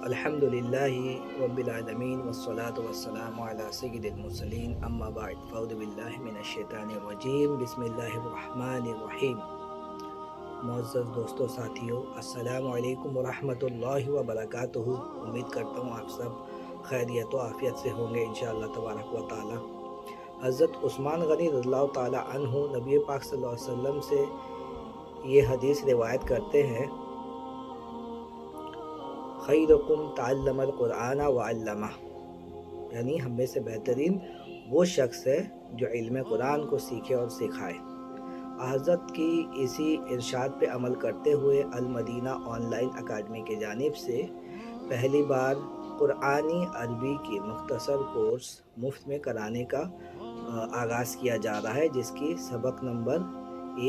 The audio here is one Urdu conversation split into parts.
الحمدللہ رب العالمین والصلاة والسلام علی سید المرسلین اما بعد فاعوذ باللہ من الشیطان الرجیم بسم اللہ الرحمن الرحیم۔ معزز دوستو ساتھیو، السلام علیکم ورحمۃ اللہ وبرکاتہ۔ امید کرتا ہوں آپ سب خیریت و عافیت سے ہوں گے انشاءاللہ تبارک و تعالی۔ حضرت عثمان غنی رضی اللہ تعالی عنہ نبی پاک صلی اللہ علیہ وسلم سے یہ حدیث روایت کرتے ہیں، خیرکم تعلم القرآن وعلمہ، یعنی ہم میں سے بہترین وہ شخص ہے جو علم قرآن کو سیکھے اور سکھائے۔ حضرت کی اسی ارشاد پہ عمل کرتے ہوئے المدینہ آن لائن اکیڈمی کی جانب سے پہلی بار قرآنی عربی کی مختصر کورس مفت میں کرانے کا آغاز کیا جا رہا ہے، جس کی سبق نمبر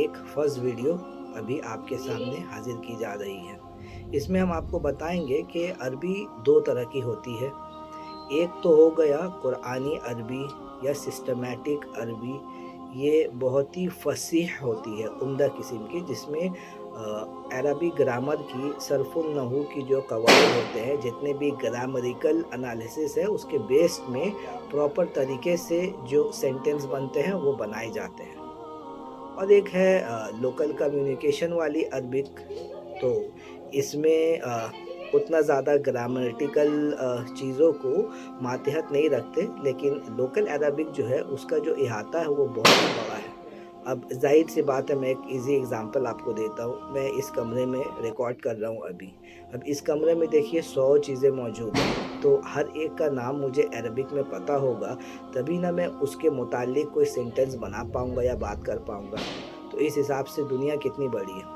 1 فرض ویڈیو ابھی آپ کے سامنے حاضر کی جا رہی ہے۔ اس میں ہم آپ کو بتائیں گے کہ عربی 2 طرح کی ہوتی ہے۔ ایک تو ہو گیا قرآنی عربی یا سسٹمیٹک عربی، یہ بہت ہی فصیح ہوتی ہے، عمدہ قسم کی، جس میں عربی گرامر کی صرف النحو کی جو قواعد ہوتے ہیں، جتنے بھی گرامریکل انالیسس ہے، اس کے بیس میں پراپر طریقے سے جو سینٹنس بنتے ہیں وہ بنائے جاتے ہیں۔ اور ایک ہے لوکل کمیونیکیشن والی عربک، تو اس میں اتنا زیادہ گرامیٹیکل چیزوں کو ماتحت نہیں رکھتے، لیکن لوکل عربک جو ہے اس کا جو احاطہ ہے وہ بہت ہی بڑا ہے۔ اب ظاہر سی بات ہے، میں ایک ایزی ایگزامپل آپ کو دیتا ہوں۔ میں اس کمرے میں ریکارڈ کر رہا ہوں ابھی۔ اب اس کمرے میں دیکھیے 100 چیزیں موجود ہیں، تو ہر ایک کا نام مجھے عربک میں پتہ ہوگا، تبھی نہ میں اس کے متعلق کوئی سینٹنس بنا پاؤں گا یا بات کر پاؤں گا۔ تو اس حساب سے دنیا کتنی بڑی ہے۔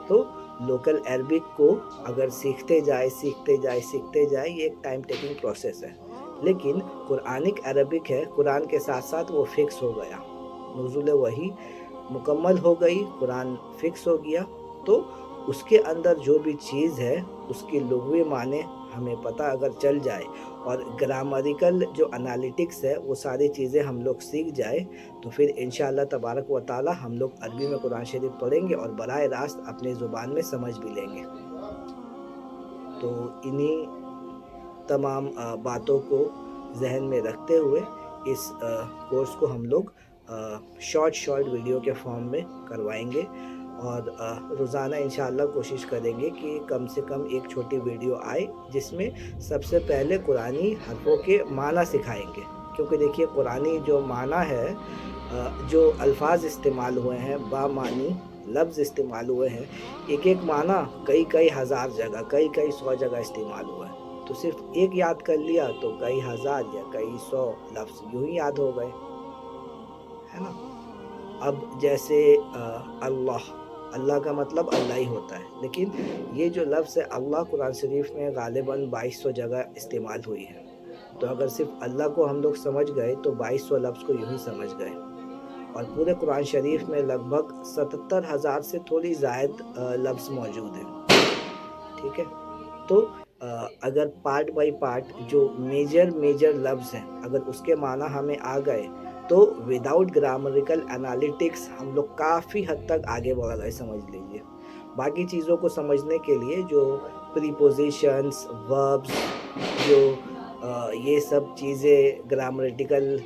تو لوکل عربک کو اگر سیکھتے جائے یہ ایک ٹائم ٹیکنگ پروسیس ہے، لیکن قرآنک عربک ہے، قرآن کے ساتھ ساتھ وہ فکس ہو گیا، نزول وحی مکمل ہو گئی، قرآن فکس ہو گیا، تو اس کے اندر جو بھی چیز ہے اس کی لغوی معنی ہمیں پتہ اگر چل جائے اور گرامریکل جو انالیٹکس ہے وہ ساری چیزیں ہم لوگ سیکھ جائے، تو پھر انشاءاللہ تبارک و تعالی ہم لوگ عربی میں قرآن شریف پڑھیں گے اور براہ راست اپنی زبان میں سمجھ بھی لیں گے۔ تو انہی تمام باتوں کو ذہن میں رکھتے ہوئے اس کورس کو ہم لوگ شارٹ ویڈیو کے فارم میں کروائیں گے، اور روزانہ انشاءاللہ کوشش کریں گے کہ کم سے کم ایک چھوٹی ویڈیو آئے، جس میں سب سے پہلے قرآنی حرفوں کے معنی سکھائیں گے، کیونکہ دیکھیے قرآنی جو معنی ہے، جو الفاظ استعمال ہوئے ہیں، با معنی لفظ استعمال ہوئے ہیں، ایک معنی کئی ہزار جگہ، کئی 100 جگہ استعمال ہوا ہے، تو صرف ایک یاد کر لیا تو کئی ہزار یا کئی 100 لفظ یوں ہی یاد ہو گئے، ہے نا۔ اب جیسے اللہ کا مطلب اللہ ہی ہوتا ہے، لیکن یہ جو لفظ ہے اللہ قرآن شریف میں غالباً 2200 جگہ استعمال ہوئی ہے، تو اگر صرف اللہ کو ہم لوگ سمجھ گئے تو 2200 لفظ کو یوں ہی سمجھ گئے، اور پورے قرآن شریف میں لگ بھگ 77,000 سے تھوڑی زائد لفظ موجود ہیں، ٹھیک ہے۔ تو اگر پارٹ بائی پارٹ جو میجر لفظ ہیں، اگر اس کے معنی ہمیں آ گئے تو وداؤٹ گرامریکل انالیٹکس ہم لوگ کافی حد تک آگے بڑھ گئے، سمجھ لیجیے۔ باقی چیزوں کو سمجھنے کے لیے جو پریپوزیشنز، وربز، جو یہ سب چیزیں گرامریٹیکل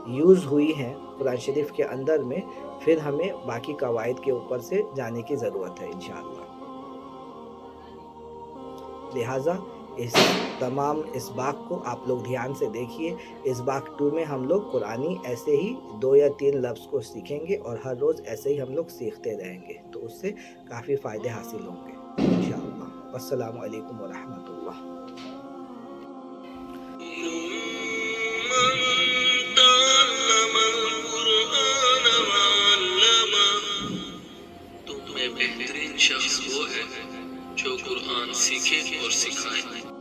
یوز ہوئی ہیں قرآن شریف کے اندر میں، پھر ہمیں باقی قواعد کے اوپر سے جانے کی ضرورت ہے انشاءاللہ۔ لہٰذا اس باغ کو آپ لوگ دھیان سے دیکھیے۔ اس باغ 2 میں ہم لوگ قرآنی ایسے ہی 2 یا 3 لفظ کو سیکھیں گے، اور ہر روز ایسے ہی ہم لوگ سیکھتے رہیں گے، تو اس سے کافی فائدے حاصل ہوں گے انشاءاللہ۔ السلام علیکم ورحمۃ اللہ۔ بہترین شخص وہ ہے جو قرآن سیکھے اور سکھائے۔